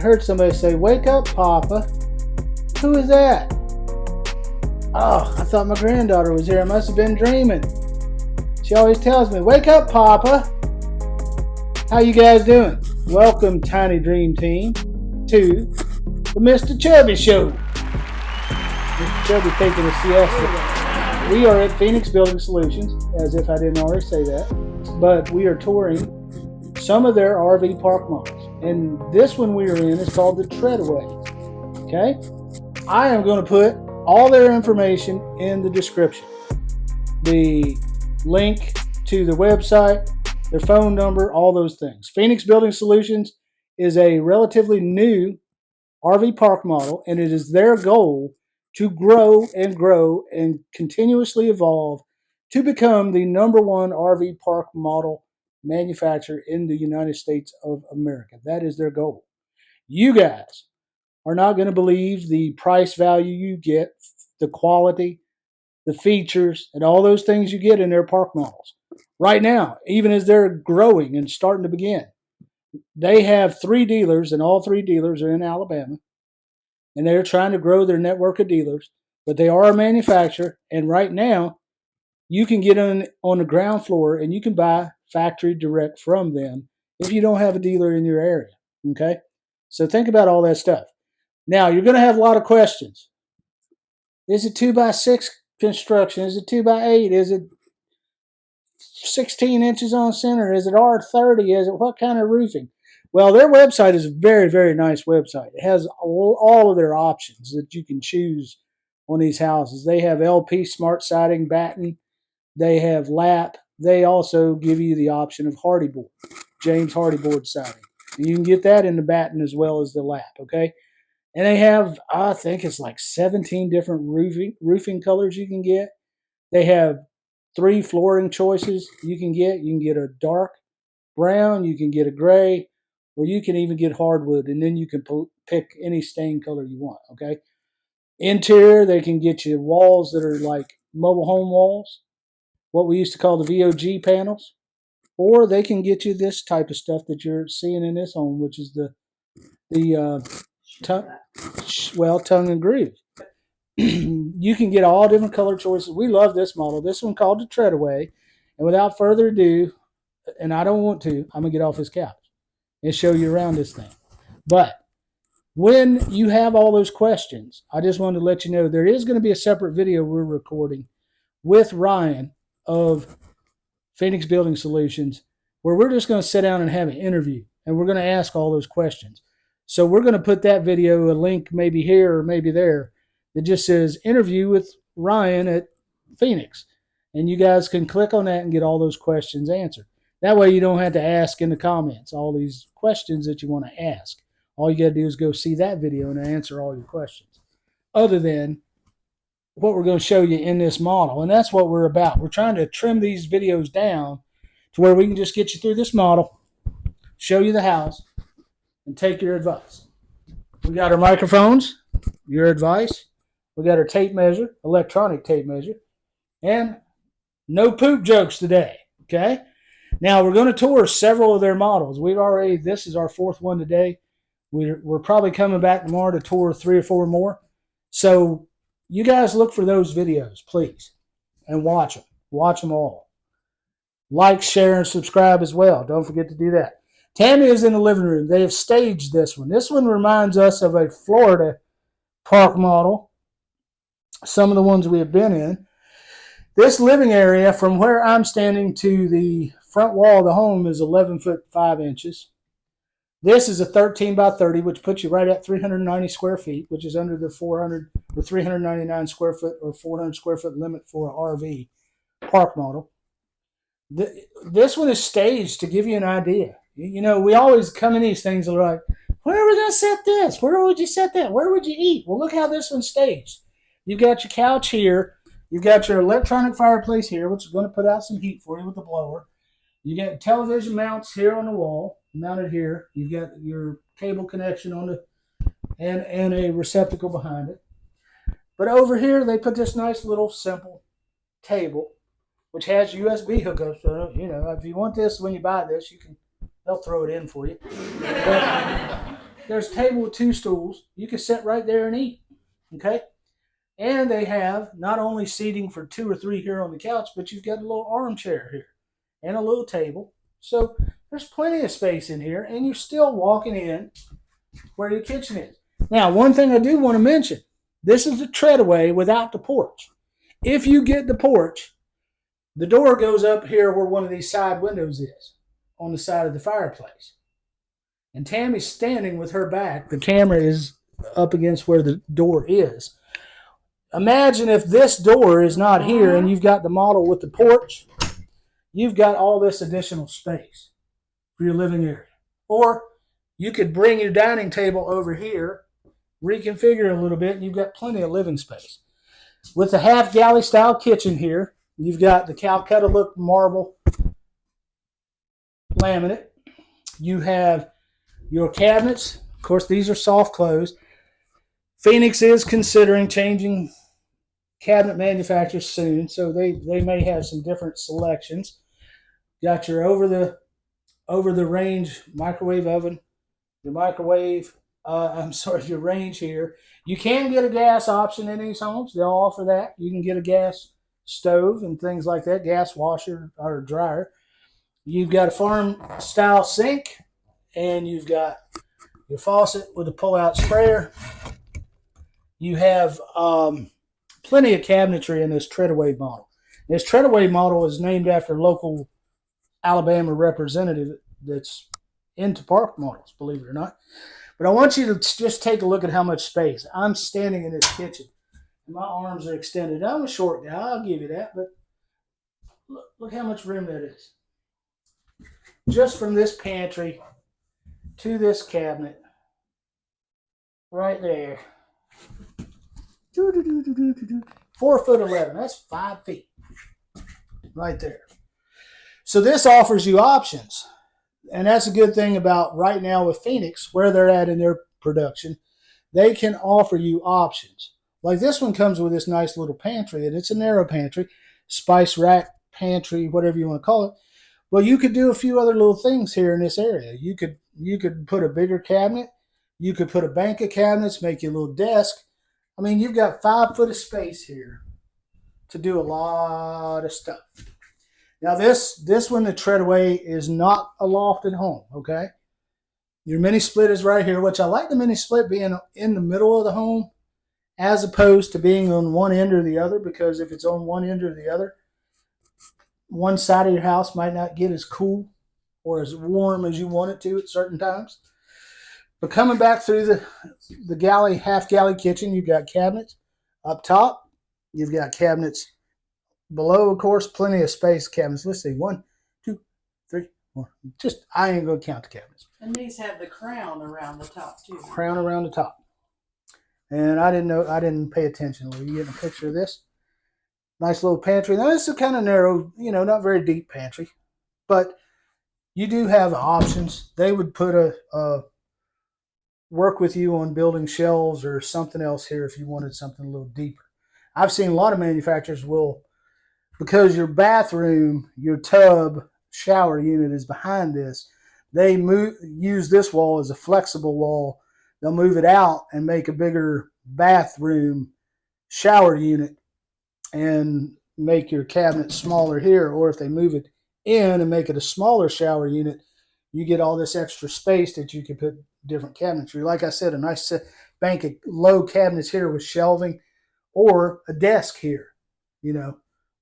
heard somebody say, "Wake up, Papa." Who is that? Oh, I thought my granddaughter was here. I must have been dreaming. She always tells me, "Wake up, Papa." How you guys doing? Welcome, Tiny Dream Team, to the Mr. Chubby Show. Mr. Chubby taking a siesta. We are at Phoenix Building Solutions, as if I didn't already say that, but we are touring some of their RV park models. And this one we are in is called the Treadaway. Okay? I am going to put all their information in the description. The link to the website, their phone number, all those things. Phoenix Building Solutions is a relatively new RV park model, and it is their goal to grow and continuously evolve to become the #1 RV park model manufacturer in the United States of America. That is their goal. You guys are not going to believe the price value you get, the quality, the features, and all those things you get in their park models. Right now, even as they're growing and starting to begin, they have 3 dealers, and all 3 dealers are in Alabama, and they're trying to grow their network of dealers, but they are a manufacturer, and right now, you can get on the ground floor and you can buy factory direct from them if you don't have a dealer in your area, okay? So think about all that stuff. Now, you're going to have a lot of questions. Is it 2x6 construction? Is it 2x8? Is it 16 inches on center? Is it R30? Is it what kind of roofing? Well, their website is a very, very nice website. It has all of their options that you can choose on these houses. They have LP smart siding, batten. They have lap. They also give you the option of Hardy board, James Hardy board siding. And you can get that in the batten as well as the lap, okay? And they have, I think it's like 17 different roofing colors you can get. They have 3 flooring choices you can get. You can get a dark brown, you can get a gray, or you can even get hardwood, and then you can pick any stain color you want, okay? Interior, they can get you walls that are like mobile home walls, what we used to call the VOG panels, or they can get you this type of stuff that you're seeing in this home, which is the tongue and groove. You can get all different color choices. We love this model. This one called the Treadaway. And without further ado, and I don't want to, I'm going to get off this couch and show you around this thing. But when you have all those questions, I just wanted to let you know there is going to be a separate video we're recording with Ryan of Phoenix Building Solutions, where we're just going to sit down and have an interview, and we're going to ask all those questions. So we're going to put that video, a link maybe here or maybe there, that just says interview with Ryan at Phoenix. And you guys can click on that and get all those questions answered. That way you don't have to ask in the comments all these questions that you want to ask. All you got to do is go see that video and answer all your questions. Other than what we're going to show you in this model. And that's what we're about. We're trying to trim these videos down to where we can just get you through this model, show you the house, and take your advice. We got our microphones, your advice. We got our tape measure, electronic tape measure, and no poop jokes today, okay? Now, we're going to tour several of their models. This is our 4th one today. We're probably coming back tomorrow to tour 3 or 4 more. So you guys look for those videos, please, and watch them. Watch them all. Like, share, and subscribe as well. Don't forget to do that. Tammy is in the living room. They have staged this one. This one reminds us of a Florida park model, some of the ones we have been in. This living area, from where I'm standing to the front wall of the home, is 11 foot 5 inches. This is a 13 by 30, which puts you right at 390 square feet, which is under the 400 or 399 square foot or 400 square foot limit for an RV park model. This one is staged to give you an idea. You know, we always come in these things and we're like, where are we going to set this? Where would you set that? Where would you eat? Well, look how this one's staged. You've got your couch here. You've got your electronic fireplace here, which is going to put out some heat for you with the blower. You got television mounts here on the wall, mounted here. You've got your cable connection on the and a receptacle behind it. But over here, they put this nice little simple table, which has USB hookups. So, you know, if you want this when you buy this, they'll throw it in for you. there's a table with 2 stools. You can sit right there and eat. Okay? And they have not only seating for 2 or 3 here on the couch, but you've got a little armchair here and a little table. So there's plenty of space in here, and you're still walking in where your kitchen is. Now, one thing I do want to mention, this is the Treadaway without the porch. If you get the porch, the door goes up here where one of these side windows is, on the side of the fireplace. And Tammy's standing with her back. The camera is up against where the door is. Imagine if this door is not here and you've got the model with the porch, you've got all this additional space for your living area. Or you could bring your dining table over here, reconfigure a little bit, and you've got plenty of living space. With the half galley style kitchen here, you've got the Calcutta look marble laminate. You have your cabinets. Of course, these are soft close. Phoenix is considering changing cabinet manufacturers soon, so they may have some different selections. Got your over the range microwave oven, your microwave, your range here. You can get a gas option in these homes. They'll offer that. You can get a gas stove and things like that, gas washer or dryer. You've got a farm style sink, and you've got your faucet with a pull-out sprayer. You have plenty of cabinetry in this Treadaway model. This Treadaway model is named after a local Alabama representative that's into park models, believe it or not. But I want you to just take a look at how much space. I'm standing in this kitchen, and my arms are extended. I'm a short guy, I'll give you that, but look how much room that is. Just from this pantry to this cabinet, right there. 4'11". That's 5 feet. Right there. So this offers you options. And that's a good thing about right now with Phoenix, where they're at in their production. They can offer you options. Like this one comes with this nice little pantry, and it's a narrow pantry, spice rack pantry, whatever you want to call it. Well, you could do a few other little things here in this area. You could put a bigger cabinet. You could put a bank of cabinets, make you a little desk. I mean, you've got 5 foot of space here to do a lot of stuff. Now, this one, the Treadaway, is not a lofted home, okay? Your mini split is right here, which I like the mini split being in the middle of the home as opposed to being on one end or the other, because if it's on one end or the other, one side of your house might not get as cool or as warm as you want it to at certain times. But coming back through the galley, half galley kitchen, you've got cabinets up top. You've got cabinets below, of course, plenty of space cabinets. Let's see, 1, 2, 3, 4. Just, I ain't going to count the cabinets. And these have the crown around the top, too. Crown around the top. And I didn't pay attention. Are you getting a picture of this? Nice little pantry. Now, this is kind of narrow, not very deep pantry. But you do have options. They would put work with you on building shelves or something else here if you wanted something a little deeper. I've seen a lot of manufacturers will, because your bathroom, your tub, shower unit is behind this, they use this wall as a flexible wall. They'll move it out and make a bigger bathroom shower unit and make your cabinet smaller here. Or if they move it in and make it a smaller shower unit, you get all this extra space that you can put different cabinetry. Like I said, a nice bank of low cabinets here with shelving, or a desk here,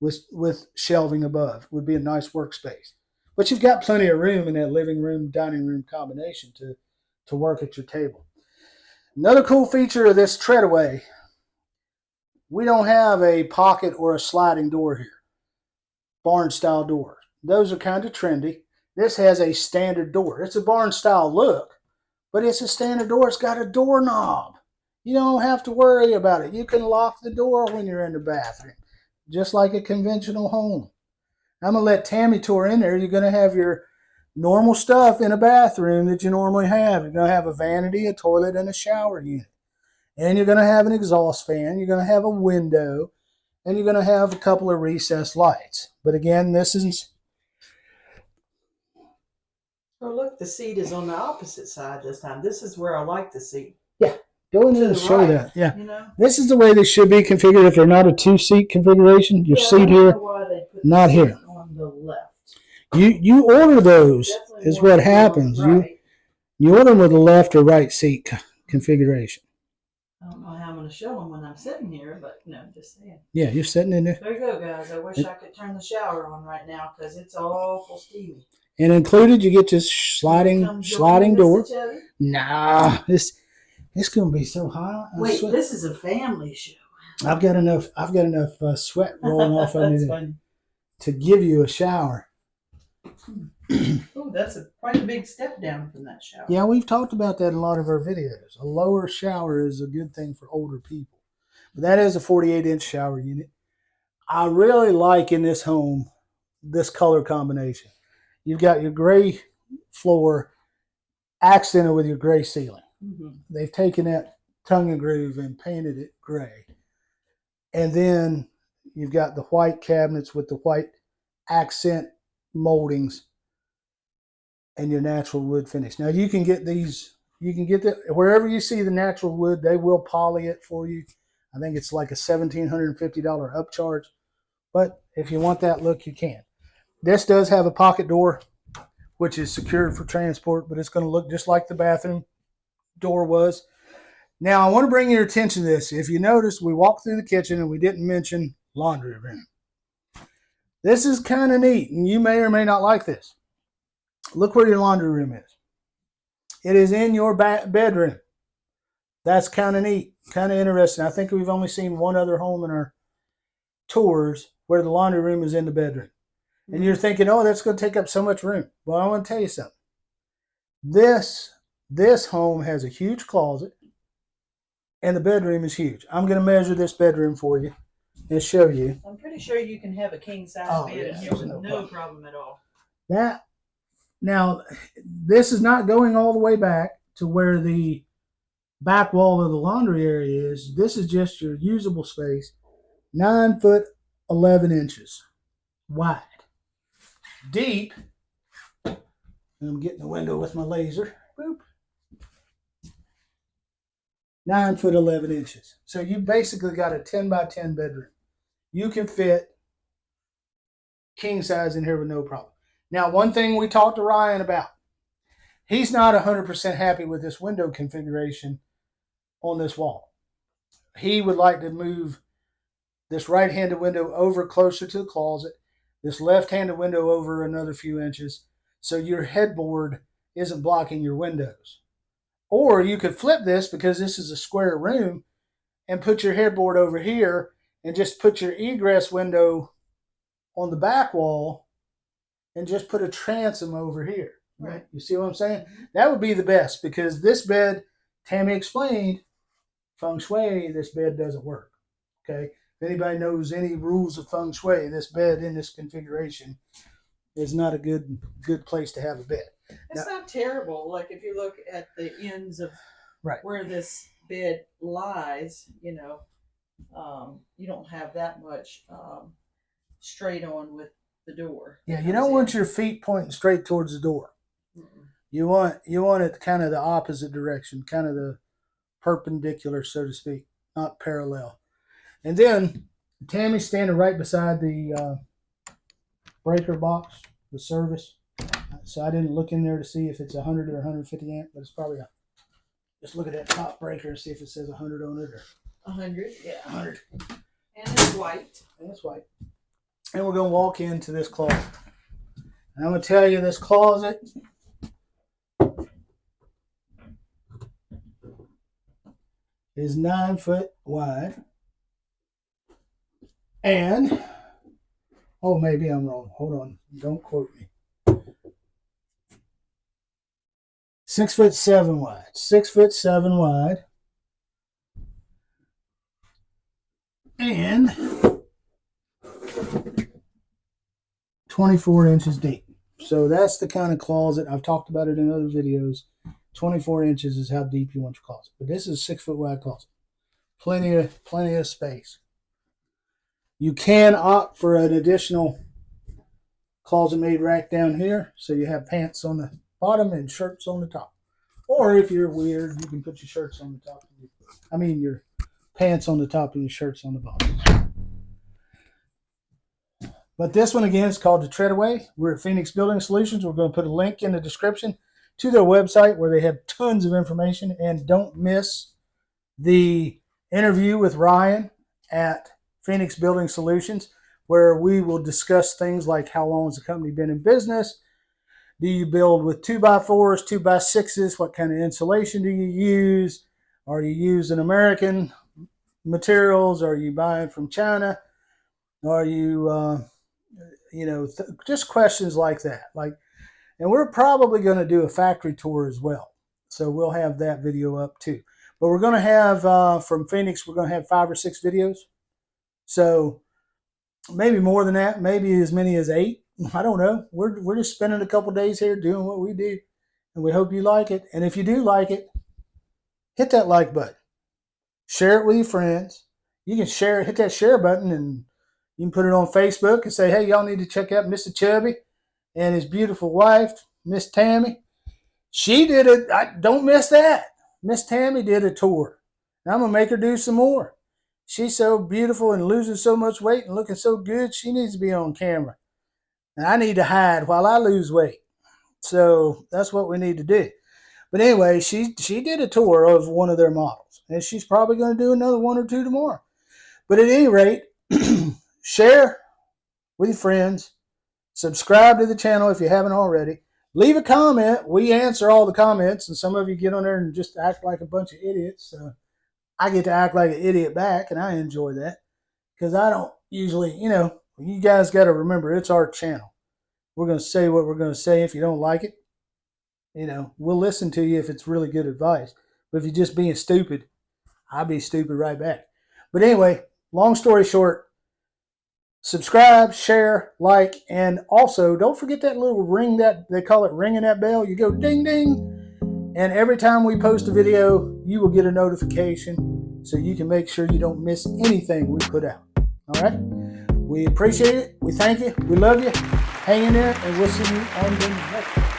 with shelving above would be a nice workspace. But you've got plenty of room in that living room, dining room combination to work at your table. Another cool feature of this Treadaway, we don't have a pocket or a sliding door here. Barn style door. Those are kind of trendy. This has a standard door. It's a barn style look, but it's a standard door. It's got a doorknob. You don't have to worry about it. You can lock the door when you're in the bathroom, just like a conventional home. I'm going to let Tammy tour in there. You're going to have your normal stuff in a bathroom that you normally have. You're going to have a vanity, a toilet, and a shower unit. And you're going to have an exhaust fan. You're going to have a window. And you're going to have a couple of recessed lights. But again, this is Oh, look, the seat is on the opposite side this time. This is where I like the seat. Go in there To and the show right, that. Yeah. You know? This is the way they should be configured if they're not a 2-seat configuration. Your Yeah, I seat don't here, know why they put not the here. seat on the left. You order those Definitely is want what it to be on the happens. right. You order them with a left or right seat configuration. I don't know how I'm going to show them when I'm sitting here, but no, just saying. Yeah, you're sitting in there. There you go, guys. I wish I could turn the shower on right now because it's awful steamy. And included, you get this sliding door. Chubby? Nah, it's gonna be so hot. Wait, this is a family show. I've got enough sweat rolling off of me to give you a shower. Oh, that's quite a big step down from that shower. Yeah, we've talked about that in a lot of our videos. A lower shower is a good thing for older people. But that is a 48-inch shower unit. I really like in this home this color combination. You've got your gray floor accented with your gray ceiling. Mm-hmm. They've taken that tongue and groove and painted it gray. And then you've got the white cabinets with the white accent moldings and your natural wood finish. Now you can get these, wherever you see the natural wood, they will poly it for you. I think it's like a $1,750 upcharge. But if you want that look, you can. This does have a pocket door, which is secured for transport, but it's going to look just like the bathroom door was. Now, I want to bring your attention to this. If you notice, we walked through the kitchen and we didn't mention laundry room. This is kind of neat, and you may or may not like this. Look where your laundry room is. It is in your bedroom. That's kind of neat, kind of interesting. I think we've only seen one other home in our tours where the laundry room is in the bedroom. And you're thinking, oh, that's going to take up so much room. Well, I want to tell you something. This home has a huge closet, and the bedroom is huge. I'm going to measure this bedroom for you and show you. I'm pretty sure you can have a king-size bed in here with no problem at all. Now, this is not going all the way back to where the back wall of the laundry area is. This is just your usable space, 9 foot 11 inches wide. Deep, and I'm getting the window with my laser. Boop. 9 foot 11 inches. So you basically got a 10 by 10 bedroom. You can fit king size in here with no problem. Now, one thing we talked to Ryan about, he's not 100% happy with this window configuration on this wall. He would like to move this right-handed window over closer to the closet, this left-handed window over another few inches, so your headboard isn't blocking your windows. Or you could flip this, because this is a square room, and put your headboard over here and just put your egress window on the back wall and just put a transom over here. Right. You see what I'm saying? That would be the best, because this bed, Tammy explained, feng shui, this bed doesn't work. Okay? If anybody knows any rules of feng shui, this bed in this configuration is not a good place to have a bed. It's not terrible. Like if you look at the ends of where this bed lies, you don't have that much straight on with the door. Yeah, you don't want your feet pointing straight towards the door. Mm-mm. You want it kind of the opposite direction, kind of the perpendicular, so to speak, not parallel. And then Tammy's standing right beside the breaker box, the service. So I didn't look in there to see if it's 100 or 150 amp, but it's probably just look at that top breaker and see if it says 100 on it or 100. Yeah, 100. And it's white. And it's white. And we're going to walk into this closet. And I'm going to tell you, this closet is 9 foot wide. And, oh, maybe I'm wrong. Hold on. Don't quote me. 6'7" wide. 6'7" wide. And 24 inches deep. So that's the kind of closet. I've talked about it in other videos. 24 inches is how deep you want your closet. But this is a 6 foot wide closet. Plenty of space. You can opt for an additional closet made rack down here, so you have pants on the bottom and shirts on the top. Or if you're weird, you can put your shirts on the top. Your pants on the top and your shirts on the bottom. But this one again is called the Treadaway. We're at Phoenix Building Solutions. We're going to put a link in the description to their website where they have tons of information. And don't miss the interview with Ryan at Phoenix Building Solutions, where we will discuss things like how long has the company been in business? Do you build with 2x4s, 2x6s? What kind of insulation do you use? Are you using American materials? Are you buying from China? Are you, just questions like that. And we're probably going to do a factory tour as well. So we'll have that video up too. But we're going to have, from Phoenix, we're going to have 5 or 6 videos. So maybe more than that, maybe as many as 8. I don't know. We're just spending a couple days here doing what we do. And we hope you like it. And if you do like it, hit that like button. Share it with your friends. You can share it, hit that share button, and you can put it on Facebook and say, hey, y'all need to check out Mr. Chubby and his beautiful wife, Miss Tammy. She did it. Don't miss that. Miss Tammy did a tour. And I'm going to make her do some more. She's so beautiful and losing so much weight and looking so good, she needs to be on camera. And I need to hide while I lose weight. So that's what we need to do. But anyway, she did a tour of one of their models. And she's probably going to do another 1 or 2 tomorrow. But at any rate, share with your friends. Subscribe to the channel if you haven't already. Leave a comment. We answer all the comments. And some of you get on there and just act like a bunch of idiots. So I get to act like an idiot back, and I enjoy that. Because I don't usually, you guys got to remember, it's our channel. We're going to say what we're going to say. If you don't like it, we'll listen to you if it's really good advice. But if you're just being stupid, I'll be stupid right back. But anyway, long story short, subscribe, share, like, and also don't forget that little ring that they call it ringing that bell. You go ding, ding. And every time we post a video, you will get a notification so you can make sure you don't miss anything we put out. All right? We appreciate it. We thank you. We love you. Hang in there, and we'll see you on the next one.